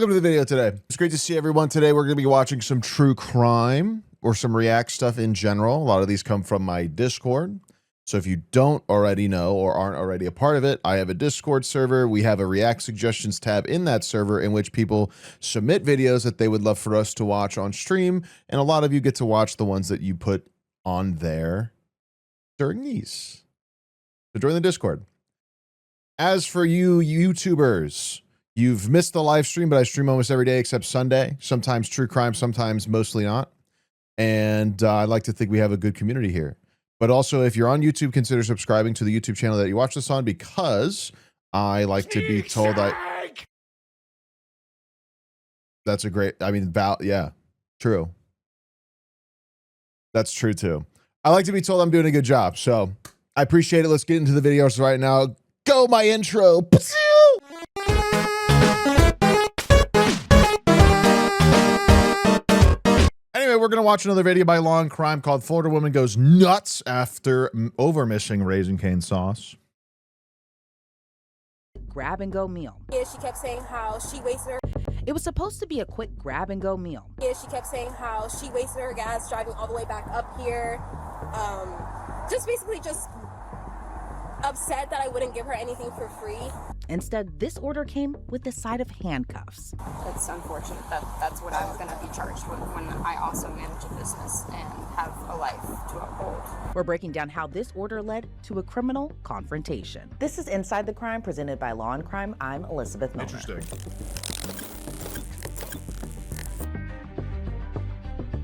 welcome to the video today. It's great to see everyone today. We're going to be watching some true crime or some React stuff in general. A lot of these come from my Discord. So if you don't already know or aren't already a part of it, I have a Discord server. We have a React suggestions tab in that server in which people submit videos that they would love for us to watch on stream. And a lot of you get to watch the ones that you put on there during these. So join the Discord. As for you YouTubers, you've missed the live stream, but I stream almost every day except Sunday. Sometimes true crime, sometimes mostly not. And I like to think we have a good community here. But also, if you're on YouTube, consider subscribing to the YouTube channel that you watch this on, because I like to be told that's a great, I mean, yeah, true. That's true too. I like to be told I'm doing a good job. So I appreciate it. Let's get into the videos right now. Go my intro. Anyway, we're going to watch another video by Law and Crime called Florida Woman Goes Nuts After Over Missing Raising Cane Sauce. Grab and go meal. Yeah, she kept saying how she wasted her. It was supposed to be a quick grab and go meal. Yeah, she kept saying how she wasted her gas driving all the way back up here. Just basically just upset that I wouldn't give her anything for free. Instead, this order came with the side of handcuffs. It's unfortunate that that's what I'm going to be charged with when I also manage a business and have a life to uphold. We're breaking down how this order led to a criminal confrontation. This is Inside the Crime, presented by Law and Crime. I'm Elizabeth Milner. Interesting.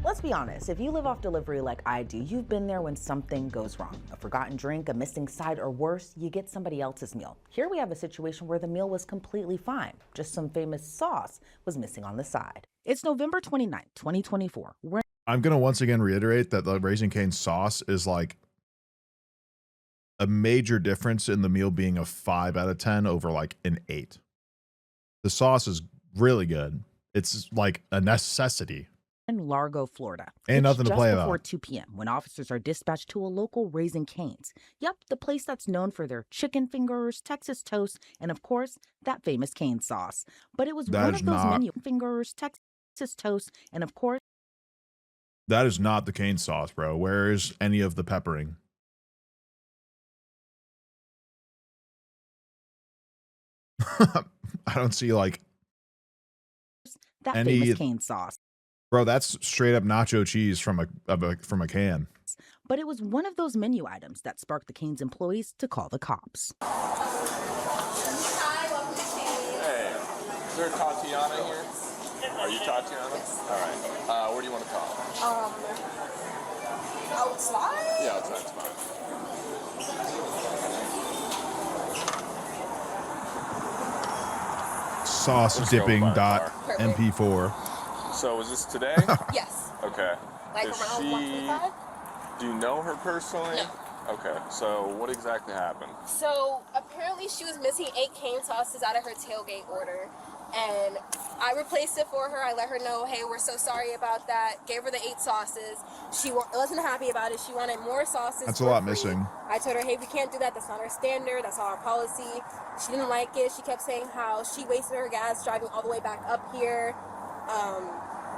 Let's be honest, if you live off delivery like I do, you've been there when something goes wrong. A forgotten drink, a missing side, or worse, you get somebody else's meal. Here we have a situation where the meal was completely fine. Just some famous sauce was missing on the side. It's November 29th, 2024. I'm going to once again reiterate that the Raising Cane sauce is like a major difference in the meal being a 5 out of 10 over like an 8. The sauce is really good. It's like a necessity. In Largo, Florida. Ain't nothing to play about. Before 2 p.m. when officers are dispatched to a local Raising Cane's. Yep, the place that's known for their chicken fingers, Texas toast, and of course, that famous cane sauce. But it was one of those menu fingers, Texas toast, and of course, that is not the cane sauce, bro. Where is any of the peppering? I don't see like that any famous cane sauce. Bro, that's straight up nacho cheese from a can. But it was one of those menu items that sparked the Cane's employees to call the cops. Hi, welcome to Cane's. Hey, is there a Tatiana here? Are you Tatiana? Yes. All right. Where do you want to call? Outside? Yeah, outside's fine. Sauce dipping dot MP4. So was this today? Yes. Okay. Like Is around she? 1:25? Do you know her personally? No. Okay. So what exactly happened? So apparently she was missing 8 cane sauces out of her tailgate order. And I replaced it for her. I let her know, hey, we're so sorry about that. Gave her the 8 sauces. She wasn't happy about it. She wanted more sauces. That's a lot missing. I told her, hey, we can't do that. That's not our standard. That's not our policy. She didn't like it. She kept saying how she wasted her gas driving all the way back up here.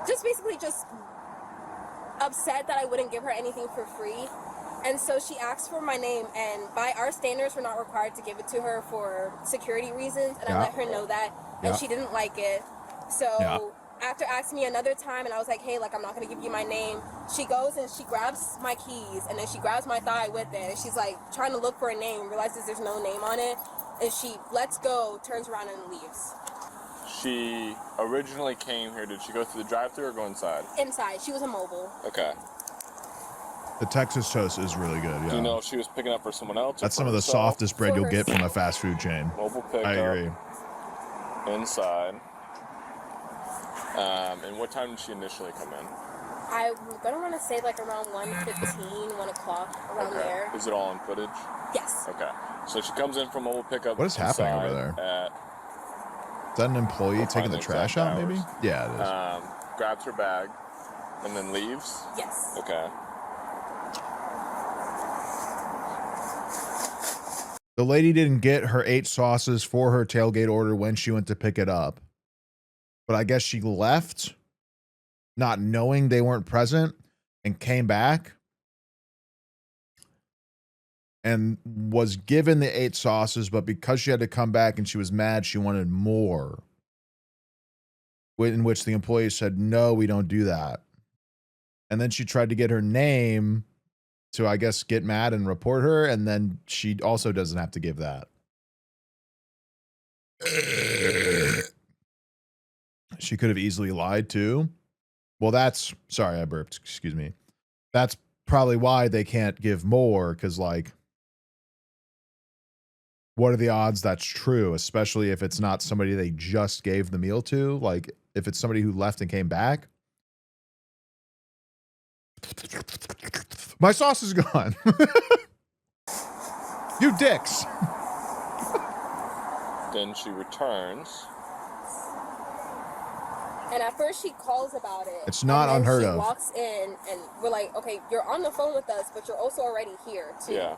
Just basically just upset that I wouldn't give her anything for free. And so she asked for my name, and by our standards, we're not required to give it to her for security reasons. And I let her know that, and she didn't like it. So after asking me another time, and I was like, hey, like, I'm not going to give you my name, she goes and she grabs my keys, and then she grabs my thigh with it, and she's like trying to look for a name, realizes there's no name on it, and she lets go, turns around, and leaves. She originally came here. Did she go through the drive-thru or go inside? Inside. She was a mobile. Okay. The Texas toast is really good. Yeah. Do you know if she was picking up for someone else? That's some of the softest bread you'll get from a fast food chain. Mobile pickup. I agree. Inside. And what time did she initially come in? I'm gonna want to say like around 1:15, 1 o'clock, around there. Is it all in footage? Yes. Okay. So she comes in from mobile pickup. What is happening over there? Is that an employee taking the trash out, maybe? Yeah, it is. Grabs her bag and then leaves? Yes. Okay. The lady didn't get her 8 sauces for her tailgate order when she went to pick it up. but I guess she left not knowing they weren't present and came back and was given the 8 sauces, but because she had to come back and she was mad, she wanted more. In which the employee said, no, we don't do that. And then she tried to get her name to, I guess, get mad and report her, and then she also doesn't have to give that. She could have easily lied too. Well, sorry, I burped. Excuse me. That's probably why they can't give more, because, like, what are the odds that's true, especially if it's not somebody they just gave the meal to? Like, if it's somebody who left and came back. My sauce is gone. You dicks. Then she returns. And at first she calls about it. It's not and then unheard she of. Walks in and we're like, okay, you're on the phone with us, but you're also already here too. Yeah.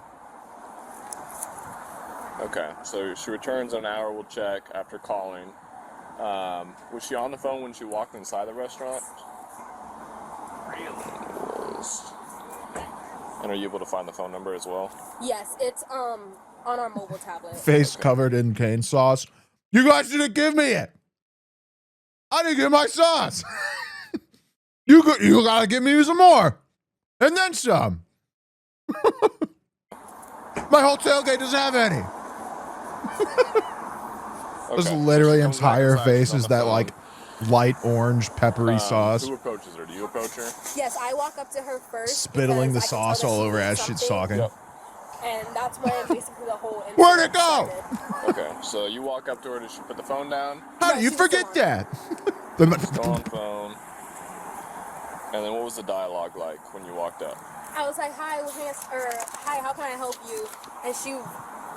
Okay, so she returns in an hour. We'll check after calling. Was she on the phone when she walked inside the restaurant? And are you able to find the phone number as well? Yes, it's on our mobile tablet. Face covered in cane sauce. You guys didn't give me it. I didn't get my sauce. You gotta give me some more. And then some. My whole tailgate doesn't have any. This Okay, literally so she comes back entire inside, face she's on is the that phone. like light orange peppery sauce. Who approaches her? Do you approach her? Yes, I walk up to her first. Spittling the because I can tell sauce that all she over needs as she's something, talking. Yep. And that's when basically the whole incident Where'd it go? started. Okay, so you walk up to her. Does she put the phone down? How No, do you she was forget still that? Still on phone. And then what was the dialogue like when you walked up? I was like, hi, hi, how can I help you? And she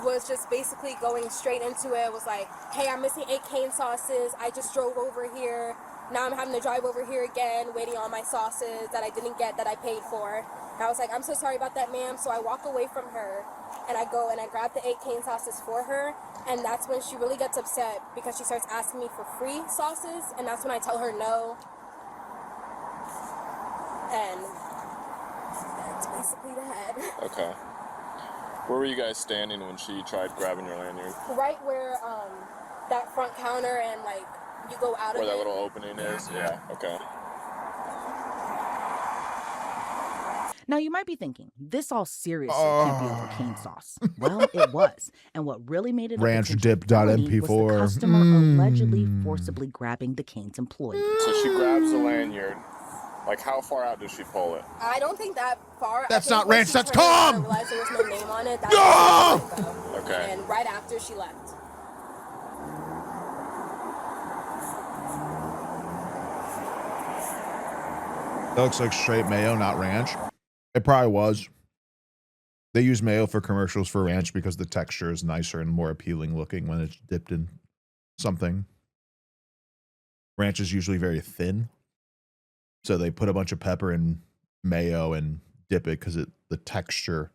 was just basically going straight into it. Was like, hey, I'm missing 8 cane sauces. I just drove over here. Now I'm having to drive over here again, waiting on my sauces that I didn't get that I paid for. And I was like, I'm so sorry about that, ma'am. So I walk away from her and I go and I grab the 8 cane sauces for her. And that's when she really gets upset because she starts asking me for free sauces. And that's when I tell her no. And that's basically that. Okay. Where were you guys standing when she tried grabbing your lanyard? Right where that front counter and like you go out Where of that it. little opening is? Yeah, okay. Now, you might be thinking, this all seriously can't be over cane sauce. Well, it was. And what really made it a potential felony was the RanchDip.mp4. customer allegedly forcibly grabbing the Cane's employee. So she grabs the lanyard. Like, how far out does she pull it? I don't think that far. That's I think not when ranch, she that's turned around cum! and realized there was no name on it. That's No! when she let it go. Okay. And right after she left. That looks like straight mayo, not ranch. It probably was. They use mayo for commercials for ranch because the texture is nicer and more appealing looking when it's dipped in something. Ranch is usually very thin. So they put a bunch of pepper and mayo and dip it because the texture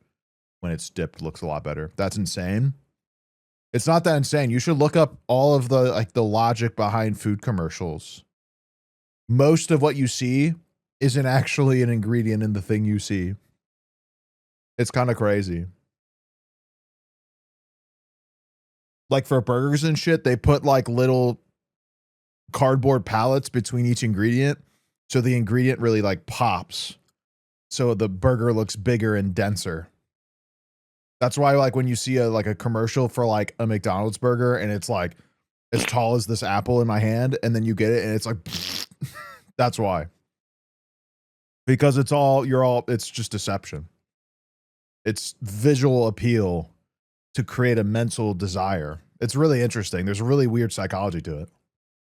when it's dipped looks a lot better. That's insane. It's not that insane. You should look up all of the logic behind food commercials. Most of what you see isn't actually an ingredient in the thing you see. It's kind of crazy. Like for burgers and shit, they put like little cardboard pallets between each ingredient. So the ingredient really like pops. So the burger looks bigger and denser. That's why like when you see a commercial for like a McDonald's burger and it's like as tall as this apple in my hand and then you get it and it's like that's why. Because it's just deception. It's visual appeal to create a mental desire. It's really interesting. There's a really weird psychology to it.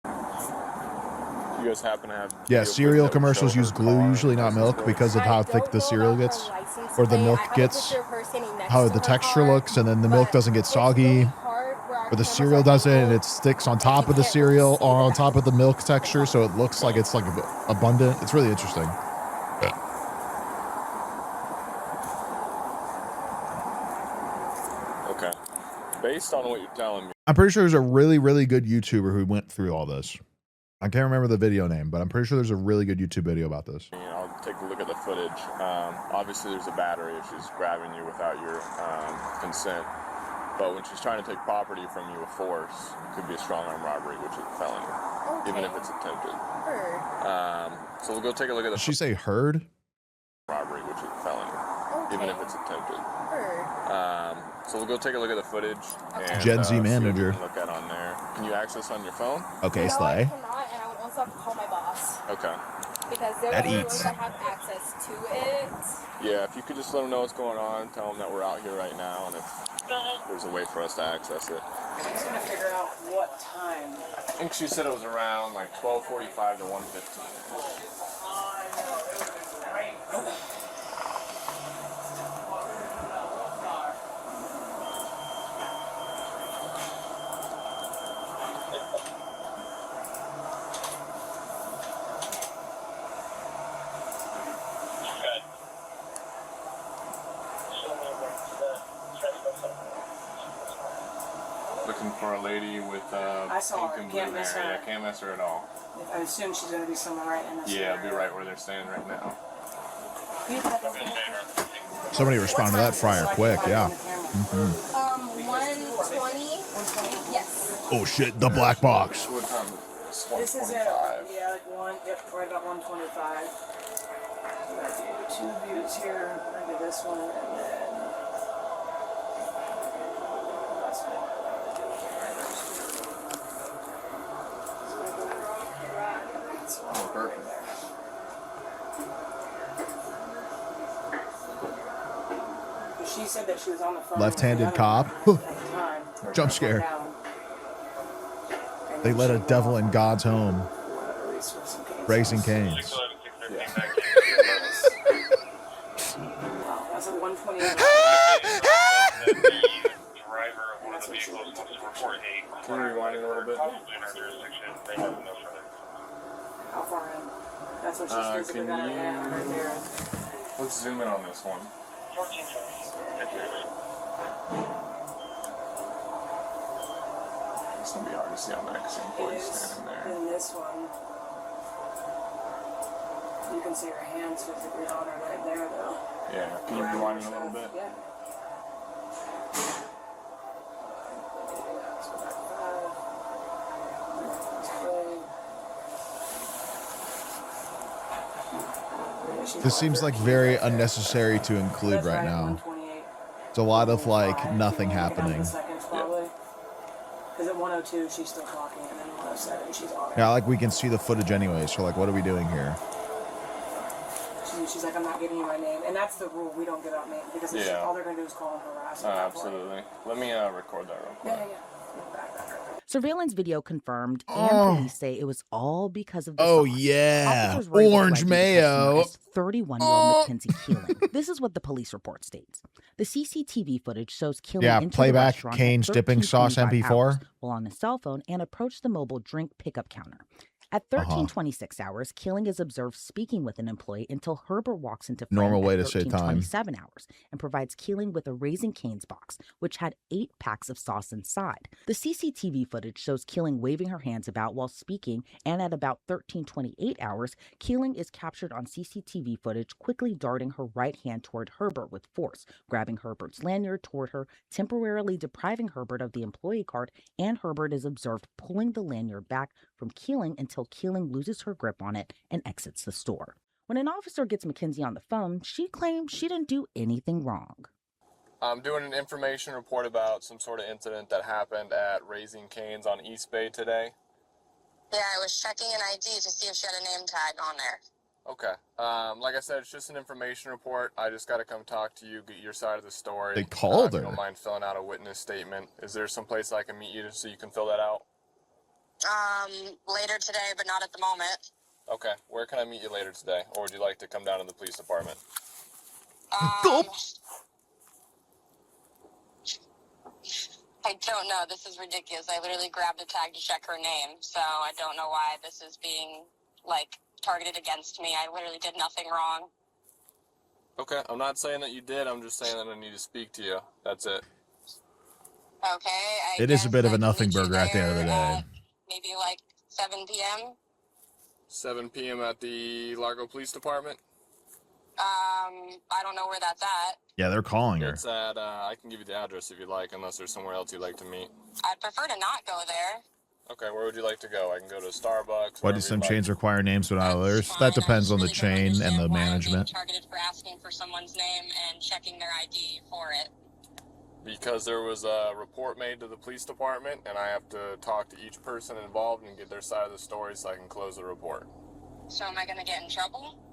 You guys happen to have... Yeah, video cereal footage that would commercials show use her glue, car usually not license milk, plate? because of how thick the cereal gets, or the milk gets, how the texture looks, and then the milk doesn't get soggy, or the cereal doesn't, and it sticks on top of the cereal or on top of the milk texture, so it looks like it's like abundant. It's really interesting. Okay. Based on what you're telling me, I'm pretty sure there's a really, really good YouTuber who went through all this. I can't remember the video name, but I'm pretty sure there's a really good YouTube video about this. You know, I'll take a look at the footage. Obviously, there's a battery if she's grabbing you without your consent. But when she's trying to take property from you with force, it could be a strong arm robbery, which is a felony, even if it's attempted. Heard. So we'll go take a look at the Did she say heard? robbery, which is a felony, even if it's attempted. Heard. So we'll go take a look at the footage. And, Gen Z see what we manager. can look at on there. Can you access on your phone? Okay, No, I Slay. cannot, and I would also have to call my boss Okay. because they're That the only eats. ones that have access to it. Yeah, if you could just let them know what's going on, tell them that we're out here right now, and if there's a way for us to access it. I'm just gonna figure out what time. I think she said it was around like 12:45 to 1:15. Looking for a lady with I saw pink her. and blue Can't miss hair. her. Yeah, can't miss her at all. I assume she's gonna be somewhere right in this Yeah, area. be right where they're standing right now. Somebody responded to that fryer quick, yeah. 120. Yes. Oh shit, the black box. What time? It's This is it. 1:25. Yeah, like right about 125. So I do 2 views here. I do this one and then last one. Oh, perfect. She said that she was on the phone. Left-handed with the other cop. one at the time. Jump scare. Down. And They then let she a devil in God's home. released with some canes. Raising Canes. Wow, that's a 128. Can you rewind it a little bit? How far in? That's what she's physically can got her you- hand right there. Let's zoom in on this one. It's gonna be hard to see on that because the It employee's is standing there. in this one. You can see her hands physically on her right there, though. Yeah. Can you rewind it a little bit? Yeah. So back 5. This seems like very unnecessary to include right now. It's a lot of like nothing happening. Because at 102 she's still talking, and then 107 she's on it. Yeah, like we can see the footage anyways. So like, what are we doing here? She's like, I'm not giving you my name, and that's the rule. We don't give out names because it's Yeah. all they're gonna do is call and harass. at that point. Absolutely. Let me record that real quick. Yeah. Back. Surveillance video confirmed, and police say it was all because of the Oh sauce. yeah, Officers were able to orange ID the customer mayo. as 31-year-old Mackenzie Keeling. This is what the police report states. The CCTV footage shows Keeling Yeah, into playback the restaurant Cane's at dipping sauce 13:25 MP4. hours while on his cell phone and approached the mobile drink pickup counter. At 13:26 hours, Keeling is observed speaking with an employee until Herbert walks into frame Normal at way to say time. 13:27 hours and provides Keeling with a Raising Cane's box, which had 8 packs of sauce inside. The CCTV footage shows Keeling waving her hands about while speaking, and at about 13:28 hours, Keeling is captured on CCTV footage quickly darting her right hand toward Herbert with force, grabbing Herbert's lanyard toward her, temporarily depriving Herbert of the employee card, and Herbert is observed pulling the lanyard back from Keeling until Keeling loses her grip on it and exits the store. When an officer gets Mackenzie on the phone, she claims she didn't do anything wrong. I'm doing an information report about some sort of incident that happened at Raising Cane's on East Bay today. Yeah, I was checking an ID to see if she had a name tag on there. Okay. Like I said, it's just an information report. I just got to come talk to you, get your side of the story. They called If you her. don't mind filling out a witness statement. Is there some place I can meet you so you can fill that out? Later today, but not at the moment. Okay. Where can I meet you later today? Or would you like to come down to the police department? I don't know. This is ridiculous. I literally grabbed a tag to check her name, so I don't know why this is being, targeted against me. I literally did nothing wrong. Okay. I'm not saying that you did. I'm just saying that I need to speak to you. That's it. Okay. It is a bit of a I can nothing meet you burger at the end of the there day. at maybe 7 p.m. 7 p.m. at the Largo Police Department. I don't know where that's at. Yeah, they're calling her. It's at, I can give you the address if you'd like, unless there's somewhere else you'd like to meet. I'd prefer to not go there. Okay, where would you like to go? I can go to Starbucks. Why do some chains require names but not That's others? fine. That depends I on the just really don't chain and understand the why I'm being management. targeted for asking for someone's name and checking their ID for it. Because there was a report made to the police department, and I have to talk to each person involved and get their side of the story so I can close the report. So am I going to get in trouble?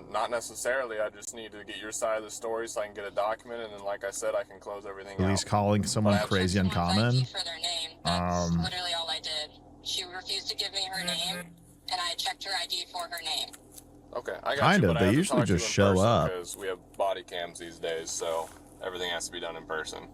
Not necessarily. I just need to get your side of the story so I can get it documented, and then, like I said, I can close everything Police out. calling someone But I have crazy Someone's uncommon. ID for their name. That's literally all I did. She refused to give me her name, and I checked her ID for her name. Okay, I got Kind you, of. but I They have to usually talk to you just in show person up. because we have body cams these days, so everything has to be done in person.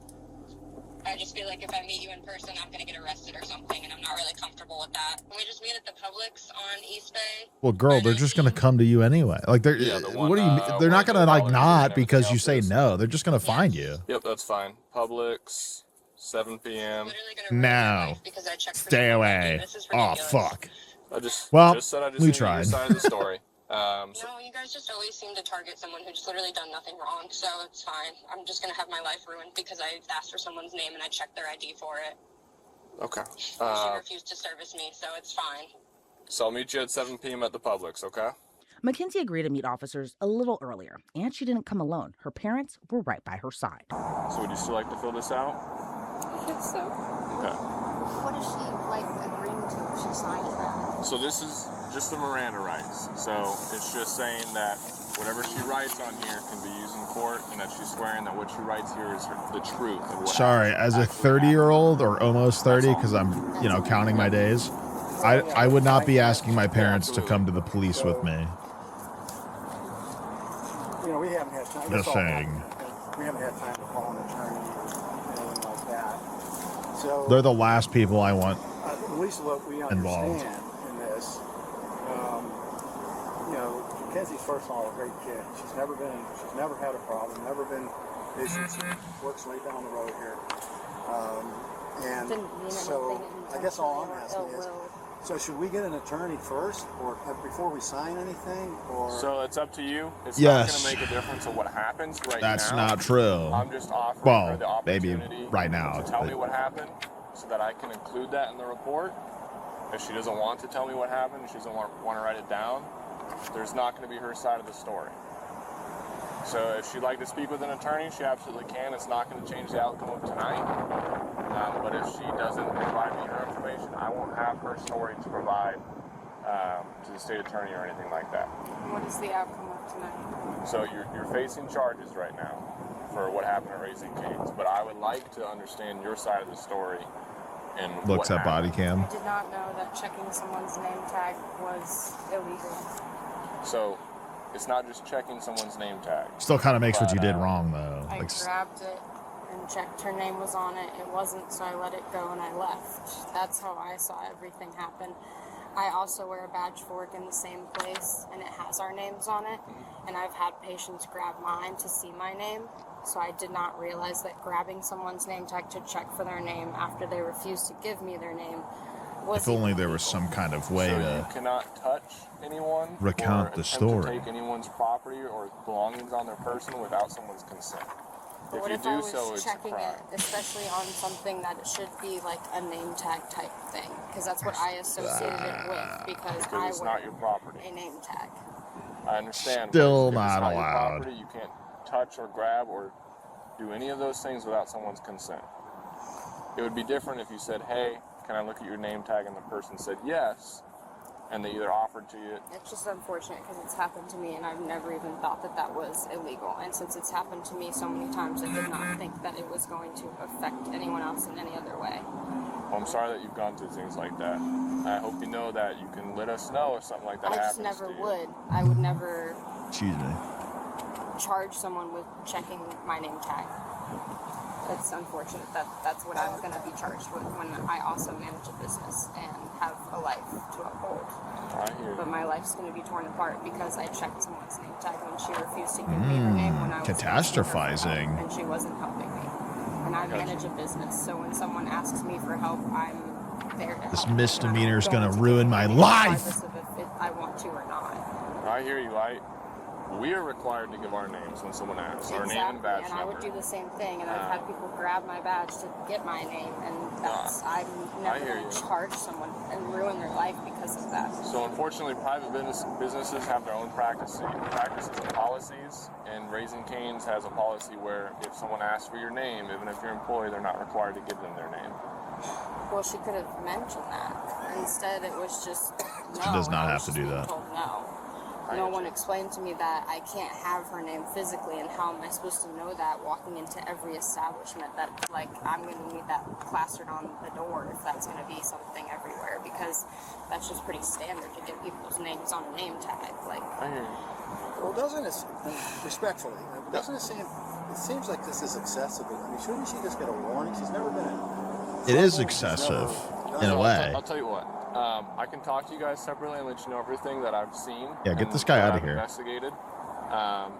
I just feel like if I meet you in person, I'm going to get arrested or something, and I'm not really comfortable with that. Can we just meet at the Publix on East Bay? Well, girl, they're just gonna come to you anyway. Like they're Yeah, the one, what do you? They're not where gonna the like dollars not and because everything you say else is. no. They're just gonna find you. Yep, that's fine. Publix, 7 p.m. Literally gonna ruin my No. life because I checked for Stay someone's away. ID. This is Oh ridiculous. fuck. I just Well, just said I just we need to get tried. your side of the story. So, No, you guys just always seem to target someone who's literally done nothing wrong, so it's fine. I'm just gonna have my life ruined because I asked for someone's name and I checked their ID for it. okay. She refused to service me, so it's fine. So I'll meet you at 7 p.m. at the Publix, okay? Mackenzie agreed to meet officers a little earlier, and she didn't come alone. Her parents were right by her side. So would you still like to fill this out? I think so. Okay. What is she like agreeing to if she signs that? So this is just the Miranda rights. So it's just saying that whatever she writes on here can be used in court, and that she's swearing that what she writes here is the truth. Of what Sorry, as a actually 30-year-old or almost 30, because I'm counting my days. I would not be asking my parents to come to the police with me. We haven't had time. Just saying. We haven't had time to call an attorney or anything like that. So They're the last people I want. at least what we involved. understand in this, Mackenzie's first of all a great kid. She's never had a problem, never been issues. She works right down the road here. And Didn't mean so anything I guess all I'm intentionally or asking is, ill will. so should we get an attorney first, or before we sign anything, or? So it's up to you. It's Yes. not going to make a difference of what happens right That's now. not true. I'm just offering Well, her the maybe opportunity right now, to tell but- me what happened so that I can include that in the report. If she doesn't want to tell me what happened, she doesn't want to write it down, there's not going to be her side of the story. So if she'd like to speak with an attorney, she absolutely can. It's not going to change the outcome of tonight. But if she doesn't provide me her information, I won't have her story to provide to the state attorney or anything like that. What is the outcome of tonight? So you're facing charges right now for what happened at Raising Cane's, but I would like to understand your side of the story and Looks what at body happened. cam. I did not know that checking someone's name tag was illegal. So it's not just checking someone's name tag. Still kind of makes what you But, did wrong, though. I Like, grabbed it and checked her name was on it. It wasn't, so I let it go and I left. That's how I saw everything happen. I also wear a badge for work in the same place, and it has our names on it. And I've had patients grab mine to see my name, so I did not realize that grabbing someone's name tag to check for their name after they refused to give me their name was if only there illegal. was some kind of way So to. you cannot touch anyone recount or the attempt story. to take anyone's property or belongings on their person without someone's consent. But what you if do I was so, it's a checking crime. it, especially on something that it should be like a name tag type thing? Because that's what I associated it with, because I It's wear not your property. a name tag. I understand. but Still if it's not your allowed. property, you can't touch or grab or do any of those things without someone's consent. It would be different if you said, "Hey, can I look at your name tag?" and the person said yes, and they either offered to you. It's just unfortunate because it's happened to me and I've never even thought that that was illegal. And since it's happened to me so many times, I did not think that it was going to affect anyone else in any other way. Well, I'm sorry that you've gone through things like that. I hope you know that you can let us know if something like that I happens just never to you. would. I would never Excuse me. charge someone with checking my name tag. It's unfortunate that that's what I'm going to be charged with when I also manage a business and have a life to uphold. I hear But you. my life's going to be torn apart because I checked someone's name tag when she refused to give me her name when I was asking her for help, Catastrophizing. and she wasn't helping me. And I manage a business, so when someone asks me for help, I'm there to This help. misdemeanor is I'm not gonna going ruin take my anything life. regardless of if hear you. We are required to give our names when someone asks. Our name and Exactly, badge and I would number. do the same thing, and I've had people grab my badge to get my name, and I'm never hear going to you. charge someone and ruin their life because of that. So unfortunately, private businesses have their own practices and policies, and Raising Cane's has a policy where if someone asks for your name, even if you're an employee, they're not required to give them their name. Well, she could have mentioned that. Instead, it was just no. She does not I have was to just do being that. told no. No one explained to me that I can't have her name physically, and how am I supposed to know that walking into every establishment that, like, I'm going to need that plastered on the door if that's going to be something everywhere, because that's just pretty standard to get people's names on a name tag. Like, I hear you. Well, doesn't it, respectfully, doesn't it seems like this is excessive. I mean, shouldn't she just get a warning? She's never been in It is trouble. She's excessive never- in a way. I'll tell you what. I can talk to you guys separately and let you know everything that I've seen. Yeah, get and this guy that out of I've here. Investigated.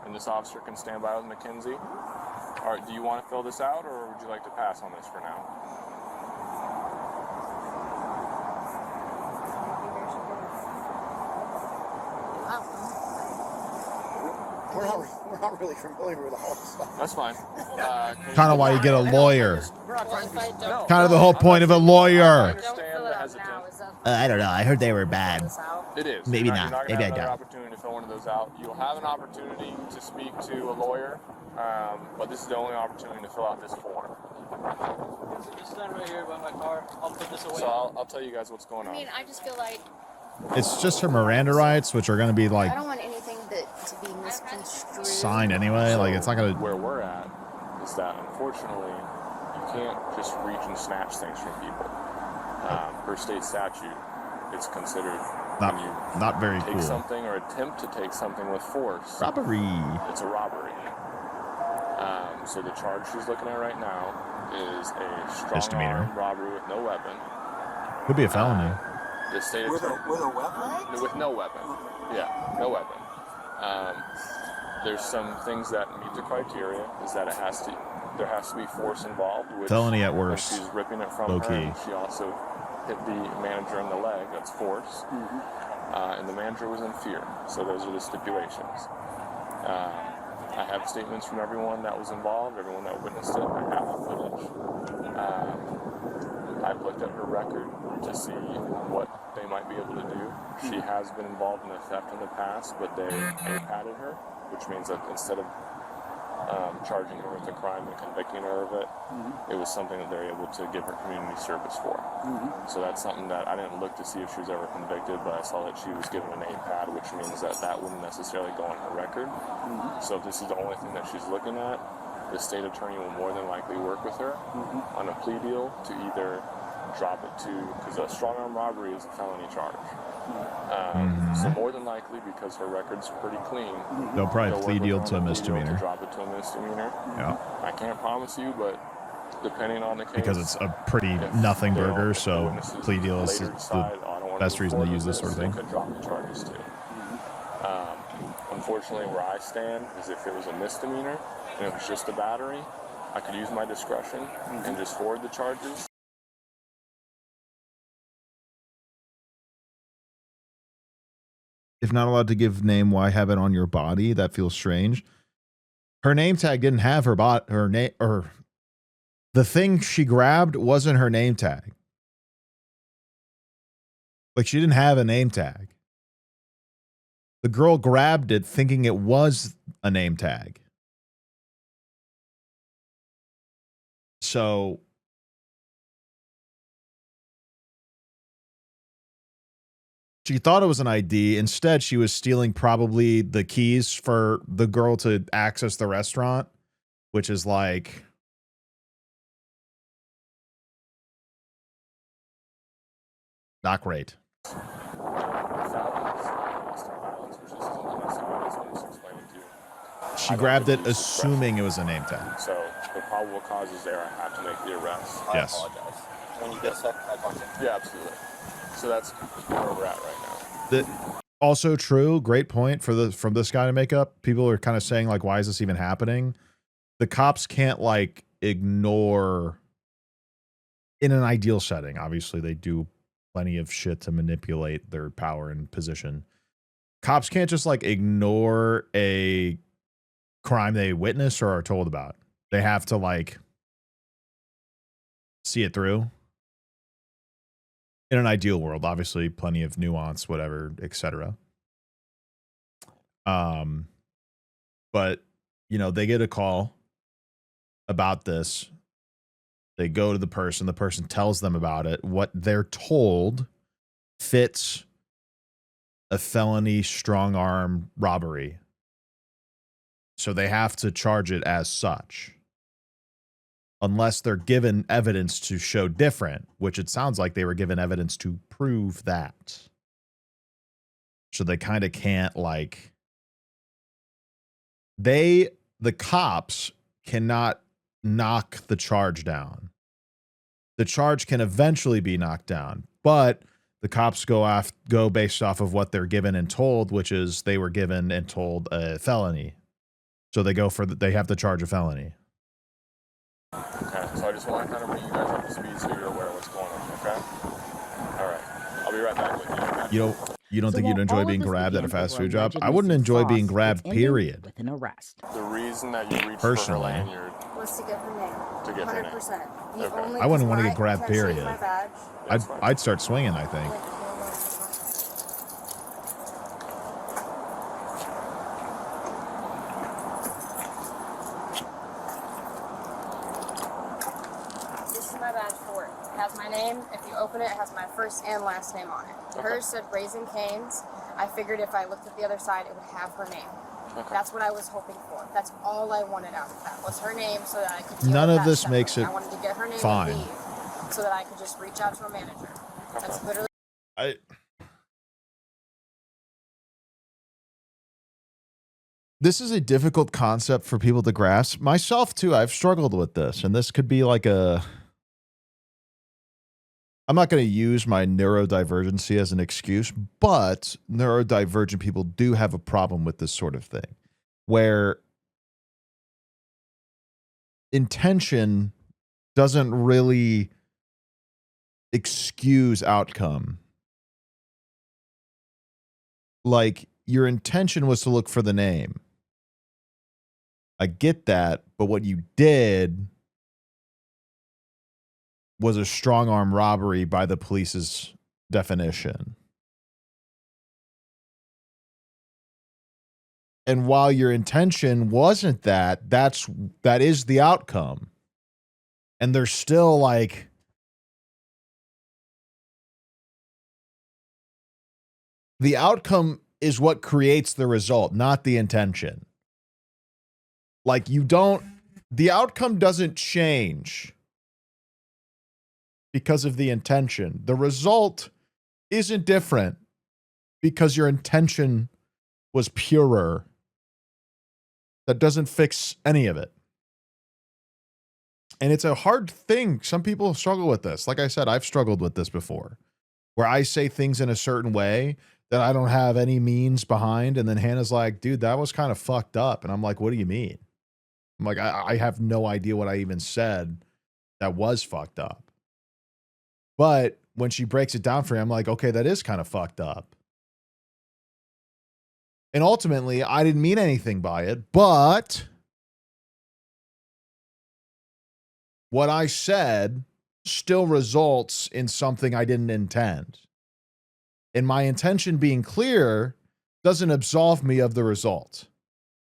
And this officer can stand by with Mackenzie. All right, do you want to fill this out, or would you like to pass on this for now? We're not really familiar with all this stuff. That's fine. Kind of why you get a lawyer. We're not trying to be. No, Kind of the whole point of a I lawyer. understand the now. hesitation. Is that I don't know. I heard they were bad. It is. Maybe You're not. You're Maybe I gonna have don't. another opportunity to fill one of those out. You'll have an opportunity to speak to a lawyer, but this is the only opportunity to fill out this form. Just stand right here by my car. I'll put this away. So I'll tell you guys what's going I on. mean, I just feel like It's just her Miranda rights, which are going to be like I don't want anything to be misconstrued. signed anyway. Like it's not going to. Where we're at is that unfortunately you can't just reach and snatch things from people. Per state statute, it's considered when you Not very take cool. something or attempt to take something with force. Robbery. It's a robbery. So the charge she's looking at right now is a strong Misdemeanor. arm robbery with no weapon. Could be a felony. The state With attorney a weapon? with no weapon. Yeah, no weapon. There's some things that meet the criteria. Is that there has to be force involved. Which, Felony at when worst. she's ripping it from Low her. key. And she also hit the manager in the leg. That's force. And the manager was in fear. So those are the stipulations. I have statements from everyone that was involved, everyone that witnessed it. I have the footage. I've looked at her record to see what they might be able to do. She has been involved in a theft in the past, but they A-padded her, which means that instead of charging her with a crime and convicting her of it, it was something that they're able to give her community service for. So that's something that I didn't look to see if she was ever convicted, but I saw that she was given an A-pad, which means that that wouldn't necessarily go on her record. So if this is the only thing that she's looking at, the state attorney will more than likely work with her on a plea deal to either drop it to, because a strong arm robbery is a felony charge. So more than likely, because her record's pretty clean, They'll probably they'll plea work with deal her to a on plea deal misdemeanor. To drop it to a misdemeanor. Yeah. I can't promise you, but depending on the case, Because it's a pretty if nothing they'll- burger, if the so witnesses plea deal is later the decide, "Oh, I don't wanna best move reason to forward use with this sort of they thing. could drop the charges too. Unfortunately, where I stand is if it was a misdemeanor and it was just a battery, I could use my discretion and just forward the charges. If not allowed to give name, why have it on your body? That feels strange. Her name tag didn't have her name, or the thing she grabbed wasn't her name tag. Like she didn't have a name tag. The girl grabbed it thinking it was a name tag. So she thought it was an ID. Instead, she was stealing probably the keys for the girl to access the restaurant, which is like not great. She grabbed it assuming it was a name tag. So the probable cause is there. I have to make the arrest. Yes. I apologize. When you get a sec, I'll talk to you. Yeah, absolutely. So that's where we're at right now. Also true. Great point from this guy to make up. People are kind of saying like, why is this even happening? The cops can't like ignore in an ideal setting. Obviously, they do plenty of shit to manipulate their power and position. cops can't just like ignore a crime they witness or are told about. They have to like see it through. In an ideal world, obviously, plenty of nuance, whatever, etc. But you know, they get a call about this. They go to the person tells them about it. What they're told fits a felony strong arm robbery. So they have to charge it as such. Unless they're given evidence to show different, which it sounds like they were given evidence to prove that. So they kind of can't like, the cops cannot knock the charge down. The charge can eventually be knocked down, but the cops go based off of what they're given and told, which is they were given and told a felony. So they go for they have to charge a felony. Okay, so I just want to kind of bring you guys up to speed so you're aware of what's going on, okay? All right, I'll be right back with you. You don't think you'd enjoy being grabbed at a fast food job? I wouldn't enjoy being grabbed, period. With an arrest. The reason that you reached Personally. for her lanyard Was to get her name. to get her name. 100%. Okay. I wouldn't want to get grabbed, period. My badge. I'd start swinging, I think. This is my badge for work. It has my name. If you open it, it has my first and last name on it. Hers said Raising Cane's. I figured if I looked at the other side, it would have her name. Okay. That's what I was hoping for. That's all I wanted out of that was her name, so that I could. deal None with of that this separately. makes it I wanted to get her name fine. and leave, so that I could just reach out to a manager. That's literally. This is a difficult concept for people to grasp. Myself too, I've struggled with this, and this could be like a. I'm not going to use my neurodivergency as an excuse, but neurodivergent people do have a problem with this sort of thing, where intention doesn't really excuse outcome. Like, your intention was to look for the name. I get that, but what you did was a strong arm robbery by the police's definition. And while your intention wasn't that is the outcome. And there's still like the outcome is what creates the result, not the intention. Like the outcome doesn't change because of the intention. The result isn't different because your intention was purer. That doesn't fix any of it. And it's a hard thing. Some people struggle with this. Like I said, I've struggled with this before, where I say things in a certain way that I don't have any means behind. And then Hannah's like, dude, that was kind of fucked up. And I'm like, what do you mean? I'm like, I have no idea what I even said that was fucked up. But when she breaks it down for me, I'm like, okay, that is kind of fucked up. And ultimately, I didn't mean anything by it, but what I said still results in something I didn't intend. And my intention being clear doesn't absolve me of the result.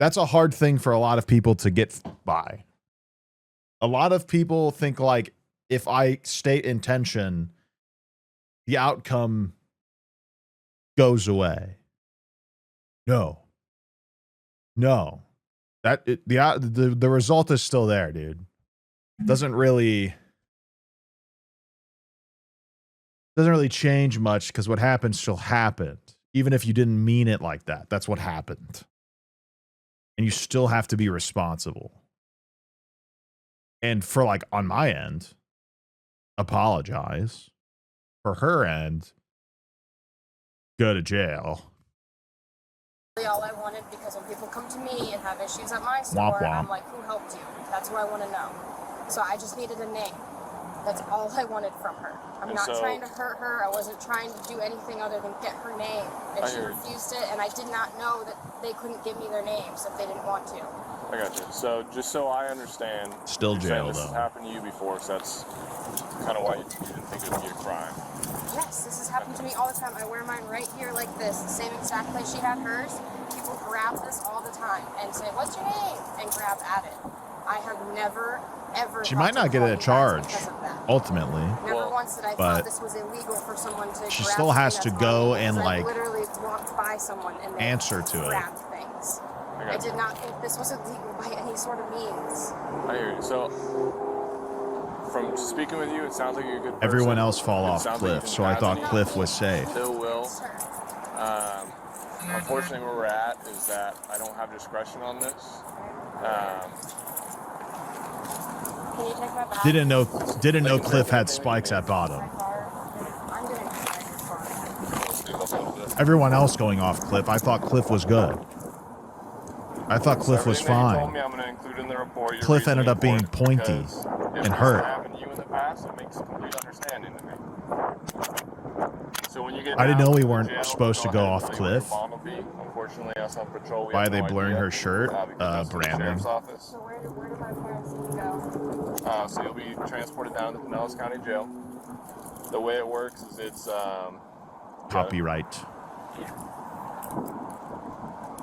That's a hard thing for a lot of people to get by. A lot of people think like, if I state intention, the outcome goes away. No. The result is still there, dude. Doesn't really change much because what happened still happened. Even if you didn't mean it like that, that's what happened. And you still have to be responsible. And for like on my end, apologize. For her end, go to jail. All I wanted, because when people come to me and have issues at my store, Womp womp. I'm like, who helped you? That's what I want to know. So I just needed a name. That's all I wanted from her. I'm And not so- trying to hurt her. I wasn't trying to do anything other than get her name. And I she hear you. refused it, and I did not know that they couldn't give me their names if they didn't want to. I got you. So just so I understand, Still you're saying jail, this has though. happened to you before, so that's kind of why you didn't think it would be a crime. Yes, this has happened to me all the time. I wear mine right here like this, the same exact place she had hers. People grab this all the time and say, "What's your name?" and grab at it. I have never, ever. She thought might to not get call a you guys charge, because of that. ultimately. Never Well, once did I but thought this was illegal for someone to. she grab still has something to that's go mine, and, because like, I literally walked by someone and they answer to it. grabbed things. I did not think this was illegal by any sort of means. I hear you. So from speaking with you, it sounds like you're a good person. Everyone else fall It off sounds like you Cliff, can so I thought advocate. Cliff was safe. Still will. Sir. Unfortunately, where we're at is that I don't have discretion on this. Can you take my bag? Didn't know Cliff had spikes at bottom. My car? I'm gonna drive your car. Everyone else going off Cliff. I thought Cliff was good. I thought Cliff was Everything that you told fine. me, I'm going to include in the report. Your Cliff ended up reasoning being for it, pointy because and if this hurt. happened to you in the past, it makes complete understanding to me. So when you get I didn't down know we to the weren't jail, supposed to go ahead and off tell you what your Cliff. bond will be. Unfortunately, us on patrol, we Why have are they no blurring idea, her shirt? because that's the Brandon. sheriff's office. So where do my parents need to go? So you'll be transported down to Pinellas County Jail. The way it works is it's Copyright.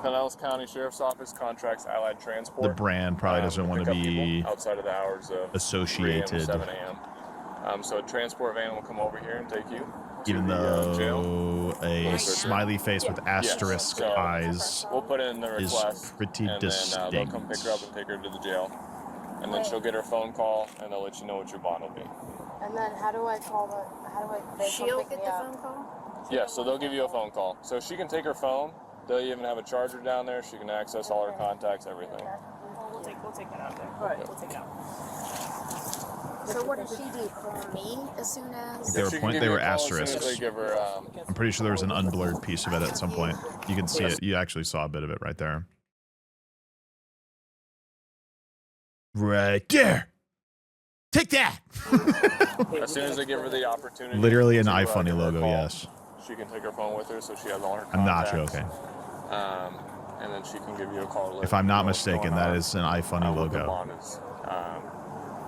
Pinellas County Sheriff's Office contracts Allied Transport. The brand probably doesn't want to pick up people be outside of the hours of 3 a.m. to associated, 7 a.m. So a transport van will come over here and take you to even the jail. though a smiley face with asterisk So eyes we'll put in the is request, pretty and then they'll come pick her up and take her to the jail. And then she'll get her phone call, and they'll let you know what your bond will be. And then how do I call She'll get the phone call? Yeah, so they'll give you a phone call. So she can take her phone. They'll even have a charger down there. She can access all her contacts, everything. We'll take that out there. All right, we'll take it out. So what did she do? Call me as soon as? They were She can point. give They you were a call as soon as asterisks. they give her, I'm pretty sure there was an unblurred piece of it at some point. You can see it. You actually saw a bit of it right there. Right there. Take that. as soon as they give her the opportunity. Literally an to, iFunny give her a logo, call, yes. She can take her phone with her, so she has all her I'm not contacts. joking. And then she can give you a call. to let If I'm you not know what's mistaken, going that on, is an iFunny what the logo. bond is.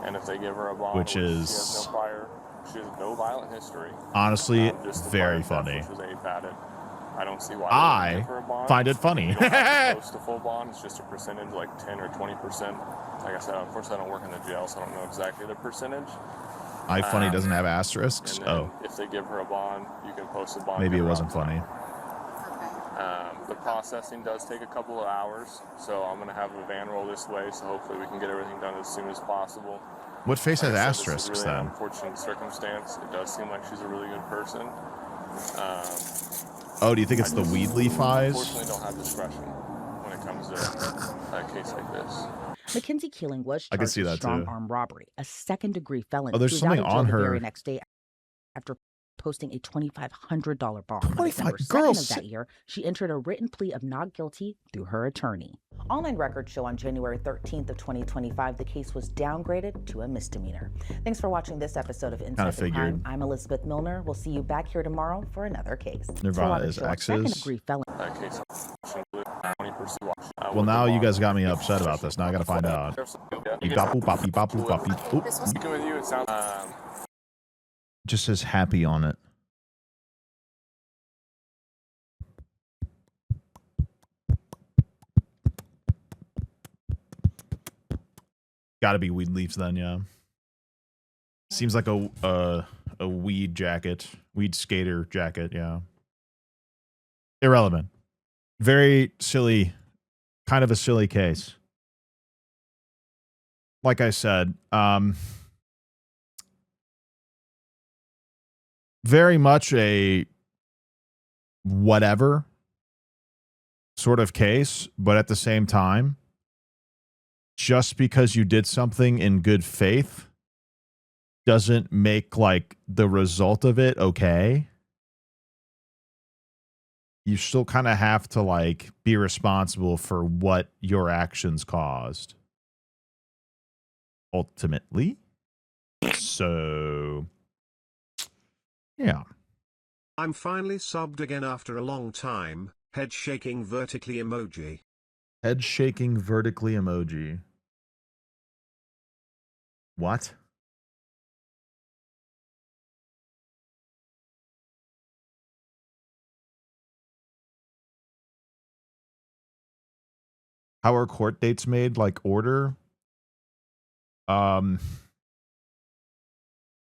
And if they give her a bond, Which she is- has she has no violent history. Honestly, Just the very prior theft, funny. which was A padded. I don't see why. I they would give her a bond. find it funny. You don't have to post a full bond. It's just a percentage, like 10 or 20%. Like I said, unfortunately, I don't work in the jail, so I don't know exactly the percentage. iFunny doesn't have asterisks. And then Oh, if they give her a bond, you can post a bond. maybe give it her wasn't out funny. The processing does take a couple of hours, so I'm going to have a van roll this way, so hopefully we can get everything done as soon as possible. What face has Like I said, asterisks this is really an then? unfortunate circumstance. It does seem like she's a really good person. Oh, do you think it's the weed leaf eyes? Unfortunately, don't have discretion when it comes to a case like this. Mackenzie Keeling was I can charged see with that strong too. armed robbery, a second-degree felony. Oh, there's She was something out of jail on the her. very next day after posting a $2,500 bond. On 25 December 2nd girls. of that year, she entered a written plea of not guilty through her attorney. Online records show on January 13th of 2025, the case was downgraded to a misdemeanor. Thanks for watching this episode of Inside the Crime. figured. I'm Elizabeth Milner. We'll see you back here tomorrow for another case. Nirvana Tawana is Show, a exes. second-degree felony. That case, 20%. Well, now you guys got me upset about this. Now I gotta find out. You bopple, boppy, bopple, boppy. Oop. Speaking with you, it sounds. Just says happy on it. Gotta be weed leaves then, yeah. Seems like a weed jacket, weed skater jacket, yeah. Irrelevant. Very silly, kind of a silly case. Like I said, very much a whatever sort of case, but at the same time, just because you did something in good faith doesn't make like the result of it okay. You still kind of have to like be responsible for what your actions caused. Ultimately. So, yeah. I'm finally subbed again after a long time. Head shaking vertically emoji. Head shaking vertically emoji. What? How are court dates made? Like order?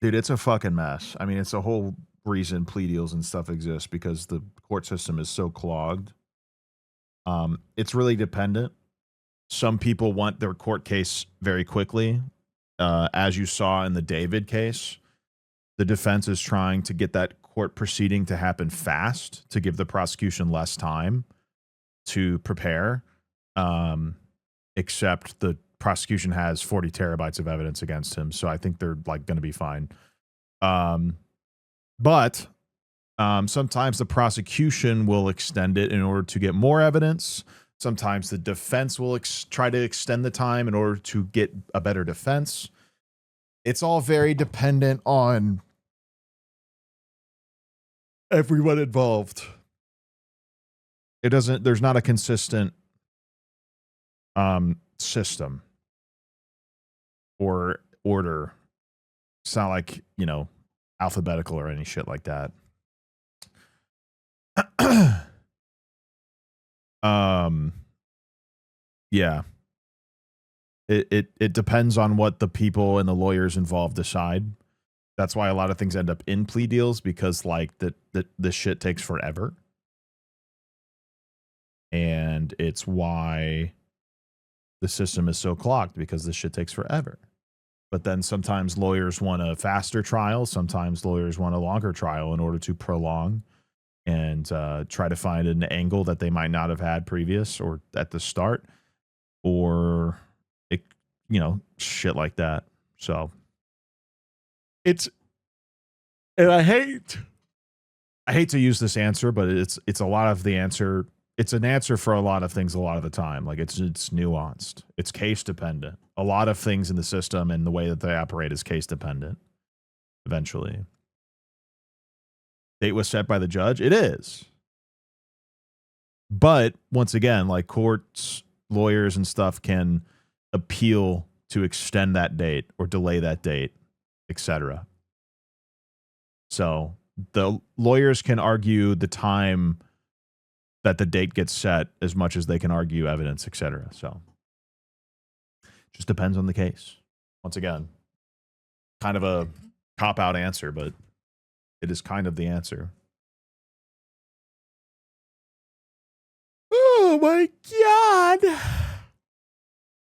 Dude, it's a fucking mess. I mean, it's a whole reason plea deals and stuff exist because the court system is so clogged. It's really dependent. Some people want their court case very quickly. As you saw in the David case, the defense is trying to get that court proceeding to happen fast to give the prosecution less time to prepare. Except the prosecution has 40 terabytes of evidence against him, so I think they're like going to be fine. But sometimes the prosecution will extend it in order to get more evidence. Sometimes the defense will try to extend the time in order to get a better defense. It's all very dependent on everyone involved. There's not a consistent system or order. It's not like, alphabetical or any shit like that. Yeah. It depends on what the people and the lawyers involved decide. That's why a lot of things end up in plea deals, because like this shit takes forever. And it's why the system is so clogged, because this shit takes forever. But then sometimes lawyers want a faster trial. Sometimes lawyers want a longer trial in order to prolong and try to find an angle that they might not have had previous or at the start, or shit like that. So and I hate to use this answer, but it's a lot of the answer. It's an answer for a lot of things a lot of the time. Like it's nuanced. It's case dependent. A lot of things in the system and the way that they operate is case dependent. Eventually. Date was set by the judge. It is. But once again, like courts, lawyers and stuff can appeal to extend that date or delay that date, etc. So the lawyers can argue the time that the date gets set as much as they can argue evidence, etc. So just depends on the case. Once again, kind of a cop-out answer, but it is kind of the answer. Oh my God.